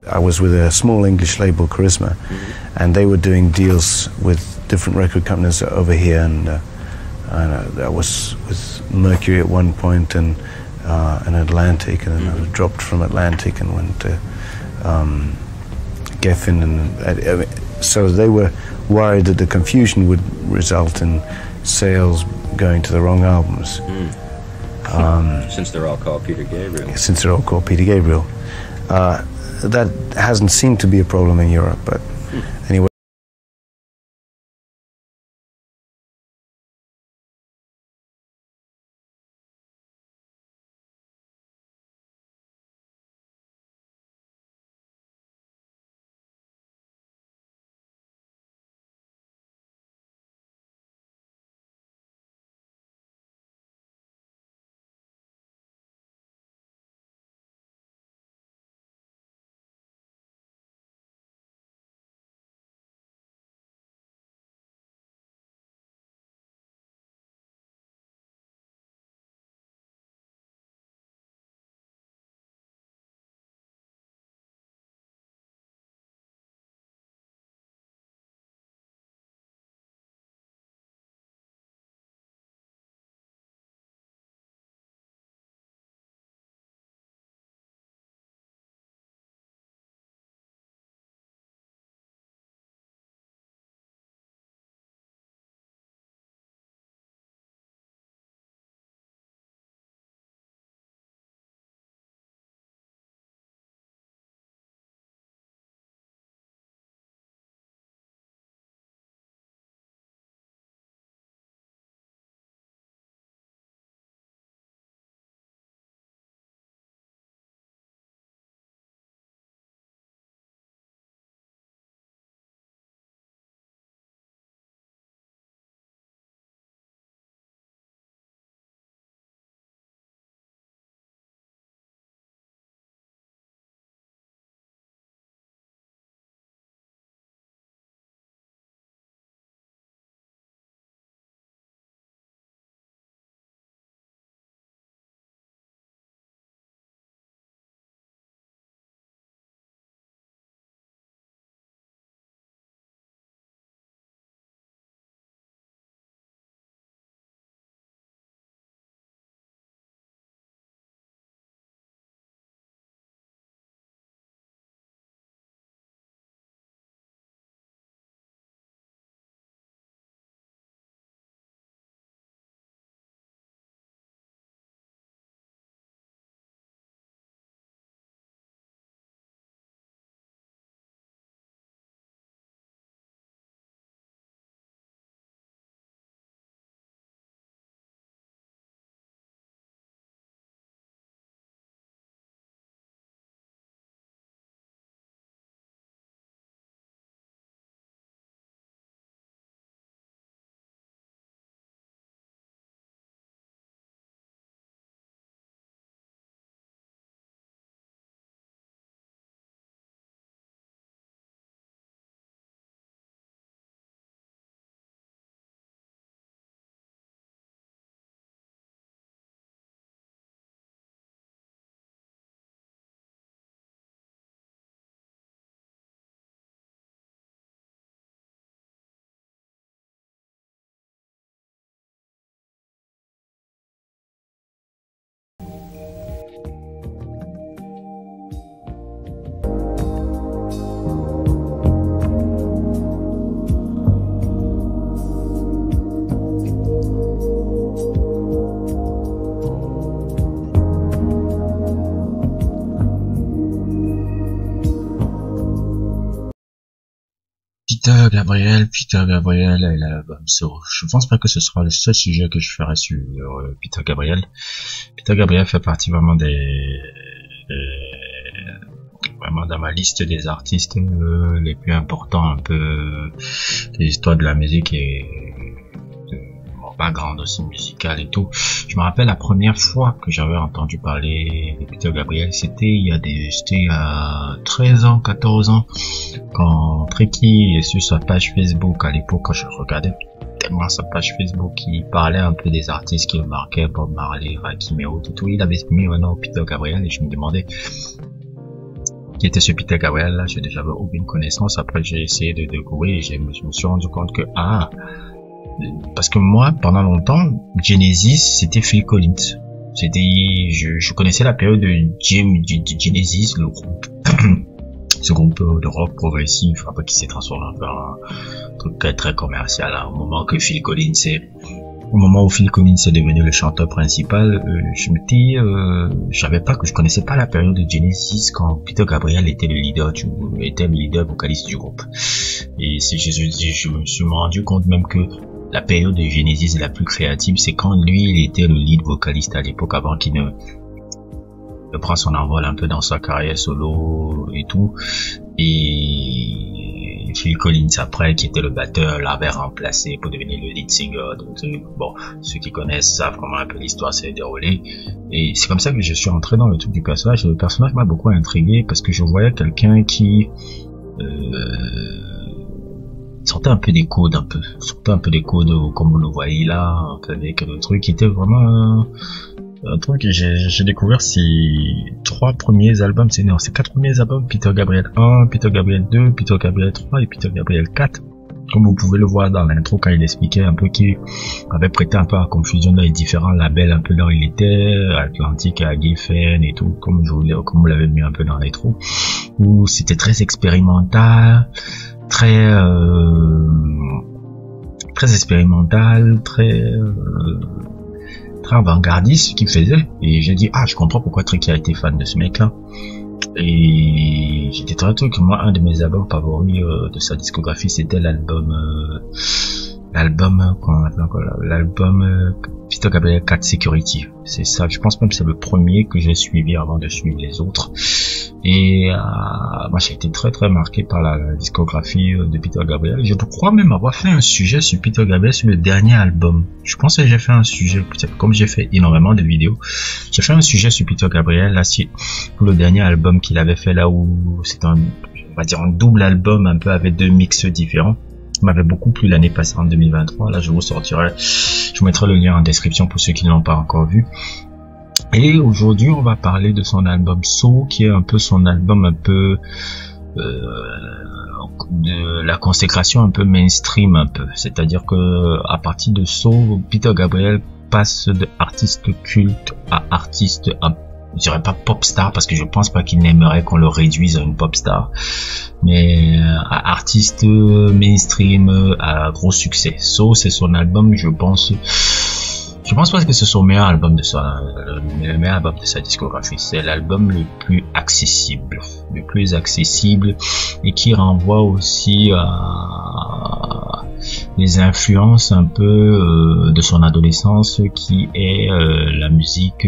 I was with a small English label, Charisma, and they were doing deals with different record companies over here, and I was with Mercury at one point and Atlantic, and then I dropped from Atlantic and went to Geffen, and so they were worried that the confusion would result in sales going to the wrong albums. Since they're all called Peter Gabriel. Since they're all called Peter Gabriel. That hasn't seemed to be a problem in Europe, but anyway. Peter Gabriel et l'album So. Je pense pas que ce sera le seul sujet que je ferai sur Peter Gabriel. Peter Gabriel fait partie vraiment vraiment dans ma liste des artistes les plus importants un peu de l'histoire de la musique et de mon background aussi musical et tout. Je me rappelle la première fois que j'avais entendu parler de Peter Gabriel, c'était il y a 13 ans, 14 ans, quand Tricky est sur sa page Facebook. À l'époque, quand je regardais tellement sa page Facebook, il parlait un peu des artistes qui le marquaient, Bob Marley, Rakim et autres, tout. Il avait mis un nom Peter Gabriel et je me demandais qui était ce Peter Gabriel là, j'avais aucune connaissance. Après j'ai essayé de découvrir et je me suis rendu compte que parce que moi pendant longtemps Genesis c'était Phil Collins. Je connaissais la période de Genesis, le groupe ce groupe de rock progressif après qui s'est transformé en un truc très très commercial hein, au moment où Phil Collins est devenu le chanteur principal. Je connaissais pas la période de Genesis quand Peter Gabriel était le leader vocaliste du groupe. Et je me suis rendu compte même que la période de Genesis la plus créative, c'est quand lui, il était le lead vocaliste à l'époque avant qu'il ne prend son envol un peu dans sa carrière solo et tout. Et Phil Collins après, qui était le batteur, l'avait remplacé pour devenir le lead singer. Donc, bon, ceux qui connaissent savent comment un peu l'histoire s'est déroulée. Et c'est comme ça que je suis entré dans le truc du personnage. Et le personnage m'a beaucoup intrigué parce que je voyais quelqu'un qui sortait un peu des codes, comme vous le voyez là, un peu avec le truc qui était vraiment un truc que j'ai découvert ces 4 premiers albums, c'est 4 premiers albums, Peter Gabriel 1, Peter Gabriel 2, Peter Gabriel 3 et Peter Gabriel 4. Comme vous pouvez le voir dans l'intro quand il expliquait un peu qu'il avait prêté un peu à confusion dans les différents labels un peu là où il était, Atlantic, à Geffen et tout, comme vous l'avez mis un peu dans l'intro, où c'était très expérimental, très expérimental, très avant-gardiste ce qu'il faisait. Et j'ai dit je comprends pourquoi Tricky a été fan de ce mec là. Et j'étais très que moi un de mes albums favoris de sa discographie c'était l'album Peter Gabriel 4 Security. C'est ça, je pense même que c'est le premier que j'ai suivi avant de suivre les autres. Et moi j'ai été très très marqué par la discographie de Peter Gabriel. Je crois même avoir fait un sujet sur Peter Gabriel sur le dernier album. Je pense que j'ai fait un sujet, comme j'ai fait énormément de vidéos, j'ai fait un sujet sur Peter Gabriel là pour le dernier album qu'il avait fait là où c'est on va dire un double album un peu avec 2 mix différents. Il m'avait beaucoup plu l'année passée en 2023. Là je vous mettrai le lien en description pour ceux qui ne l'ont pas encore vu. Et aujourd'hui, on va parler de son album So, qui est un peu son album un peu de la consécration un peu mainstream un peu. C'est-à-dire que à partir de So, Peter Gabriel passe de artiste culte à artiste, je dirais pas pop star parce que je pense pas qu'il n'aimerait qu'on le réduise à une pop star, mais à artiste mainstream à gros succès. So, c'est son album, je pense pas que c'est son meilleur album le meilleur album de sa discographie. C'est l'album le plus accessible et qui renvoie aussi à les influences un peu de son adolescence qui est la musique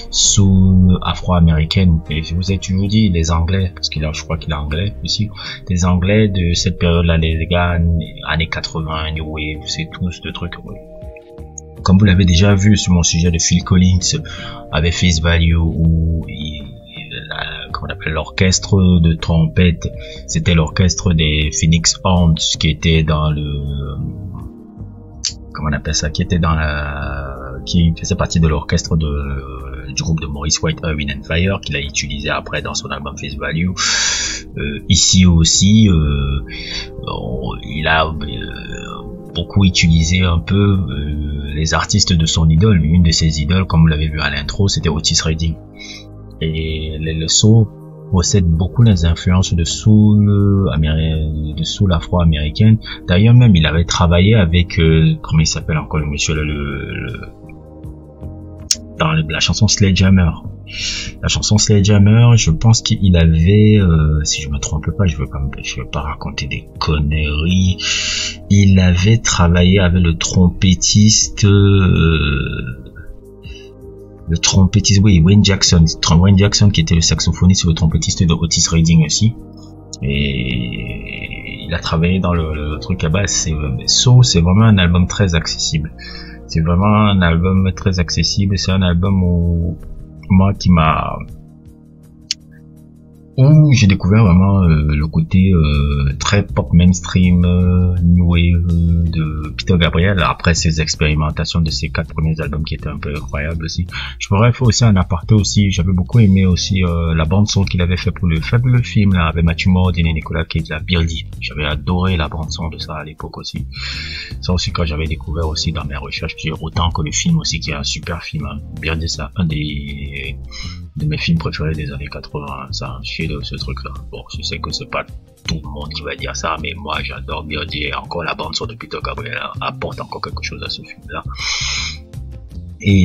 soul afro-américaine. Et je vous ai toujours dit les Anglais, parce je crois qu'il est anglais aussi, les Anglais de cette période-là, les gars années 80, New Wave, c'est tout ce truc. Comme vous l'avez déjà vu sur mon sujet de Phil Collins avec Face Value où qu'on appelle l'orchestre de trompette, c'était l'orchestre des Phoenix Horns qui était dans qui faisait partie de l'orchestre du groupe de Maurice White, Earth, Wind & Fire, qu'il a utilisé après dans son album Face Value. Ici aussi, il a beaucoup utilisé un peu les artistes de son idole. Une de ses idoles, comme vous l'avez vu à l'intro, c'était Otis Redding. Et le soul possède beaucoup les influences de soul afro-américaine. D'ailleurs même il avait travaillé avec comment il s'appelle encore le monsieur dans la chanson Sledgehammer. La chanson Sledgehammer, je pense qu'il avait, si je me trompe pas, je veux pas raconter des conneries, il avait travaillé avec le trompettiste, oui, Wayne Jackson qui était le saxophoniste, le trompettiste de Otis Redding aussi. Et il a travaillé dans le truc à base. C'est vraiment un album très accessible. C'est vraiment un album très accessible. C'est un album où moi qui m'a où j'ai découvert vraiment le côté très pop mainstream, new wave de Peter Gabriel, après ses expérimentations de ses 4 premiers albums qui étaient un peu incroyables aussi. Je pourrais faire aussi un aparté aussi, j'avais beaucoup aimé aussi la bande son qu'il avait fait pour le fabuleux film là, avec Matthew Modine et Nicolas Cage, la Birdie. J'avais adoré la bande son de ça à l'époque aussi. Ça aussi quand j'avais découvert aussi dans mes recherches, puis autant que le film aussi qui est un super film, hein. Birdie c'est un de mes films préférés des années 80, ça un chef-d'œuvre ce truc-là. Bon, je sais que c'est pas tout le monde qui va dire ça, mais moi j'adore Birdie et encore la bande son de Peter Gabriel apporte encore quelque chose à ce film-là. Et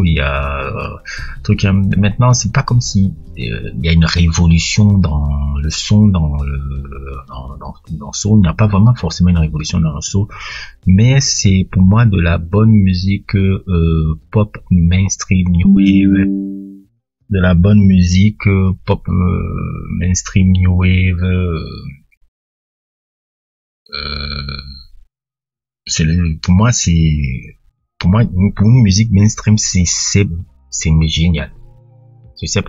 il y a truc maintenant c'est pas comme si il y a une révolution dans le son dans soul, il n'y a pas vraiment forcément une révolution dans le soul, mais c'est pour moi de la bonne musique pop mainstream new wave, de la bonne musique pop mainstream new wave pour une musique mainstream c'est génial. Je sais,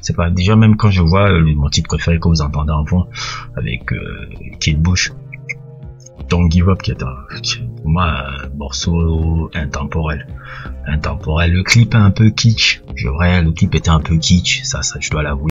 c'est pas, déjà même quand je vois mon titre préféré que vous entendez en fond avec Kate Bush, Don't Give Up, qui est pour moi un morceau intemporel. Le clip est un peu kitsch, le clip était un peu kitsch, ça je dois l'avouer.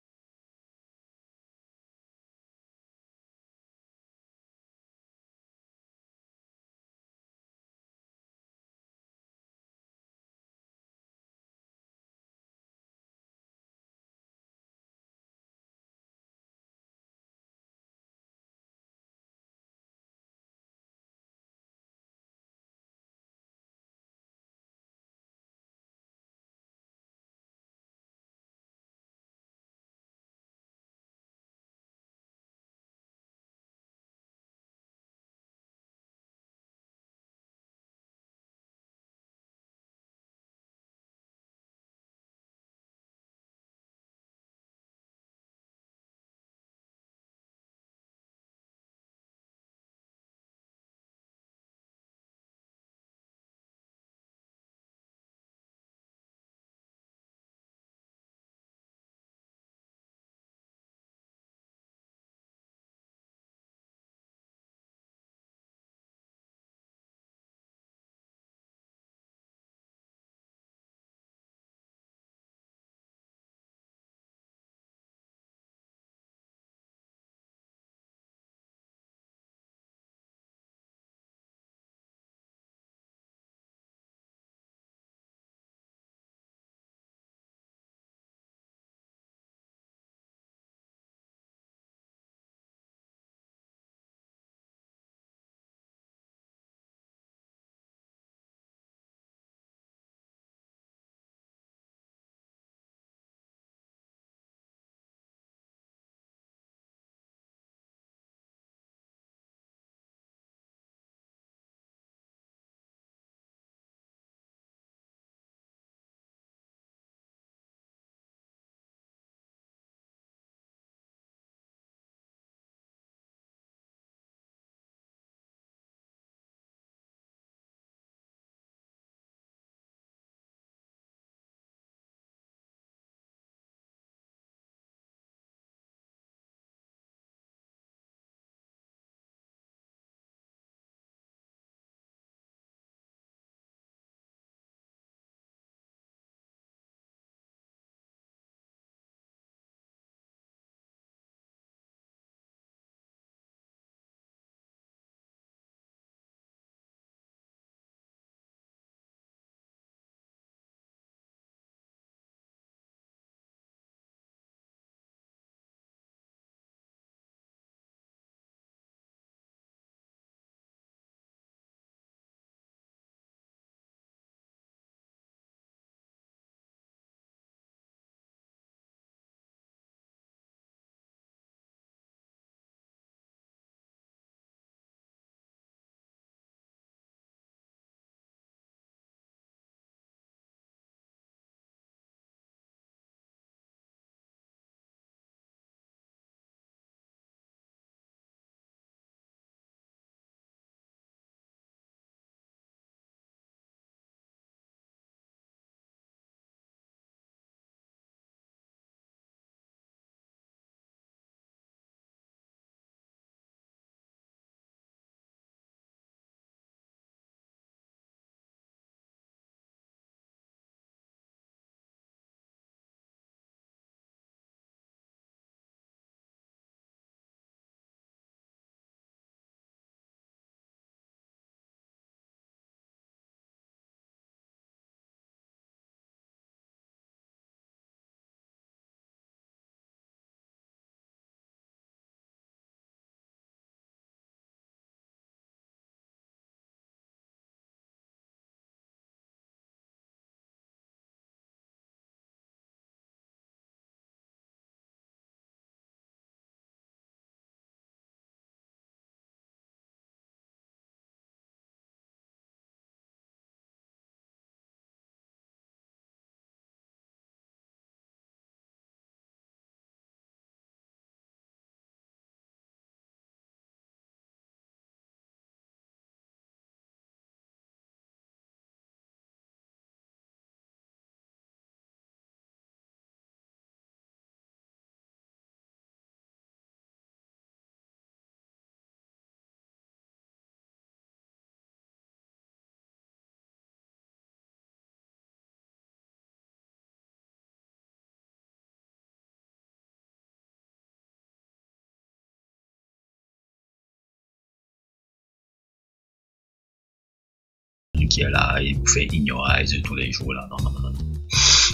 celui qui est là, il vous fait In Your Eyes tous les jours là. Non.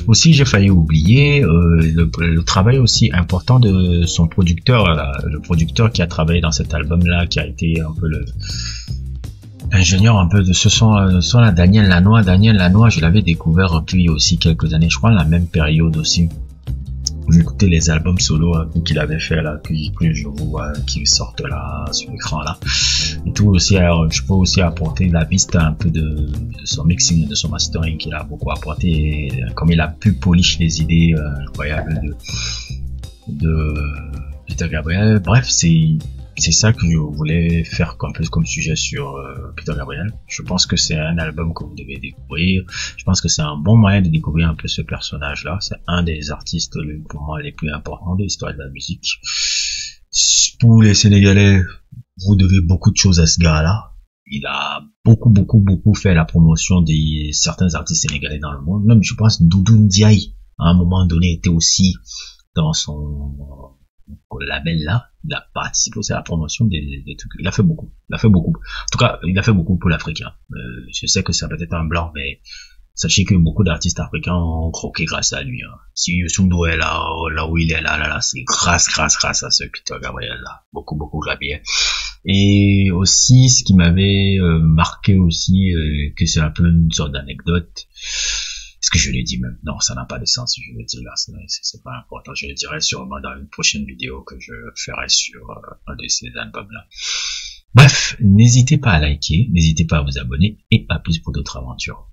Aussi, j'ai failli oublier le travail aussi important de son producteur, là, le producteur qui a travaillé dans cet album-là, qui a été un peu l'ingénieur un peu de ce son là, Daniel Lanois. Daniel Lanois, je l'avais découvert depuis aussi quelques années, je crois, la même période aussi. J'écoutais les albums solo qu'il avait fait là, que je vois qui sortent là sur l'écran là. Et tout aussi, alors, je peux aussi apporter la piste un peu de son mixing, de son mastering qu'il a beaucoup apporté, et comme il a pu polish les idées incroyables de Peter Gabriel. Bref, c'est ça que je voulais faire comme sujet sur Peter Gabriel. Je pense que c'est un album que vous devez découvrir. Je pense que c'est un bon moyen de découvrir un peu ce personnage-là. C'est un des artistes pour moi les plus importants de l'histoire de la musique. Pour les Sénégalais, vous devez beaucoup de choses à ce gars-là. Il a beaucoup fait la promotion de certains artistes sénégalais dans le monde. Même, je pense, Doudou Ndiaye, à un moment donné, était aussi dans son label là. Il a participé aussi à la promotion des trucs. Il a fait beaucoup. En tout cas, il a fait beaucoup pour l'Africain. Je sais que ça peut être un blanc, mais sachez que beaucoup d'artistes africains ont croqué grâce à lui. Si Youssou N'Dour est là où il est là, c'est grâce à ce Peter Gabriel là. Beaucoup Gabriel. Et aussi, ce qui m'avait marqué aussi, que c'est un peu une sorte d'anecdote. Est-ce que je l'ai dit même? Non, ça n'a pas de sens si je le dis là, c'est pas important. Je le dirai sûrement dans une prochaine vidéo que je ferai sur un de ces albums-là. Bref, n'hésitez pas à liker, n'hésitez pas à vous abonner, et à plus pour d'autres aventures.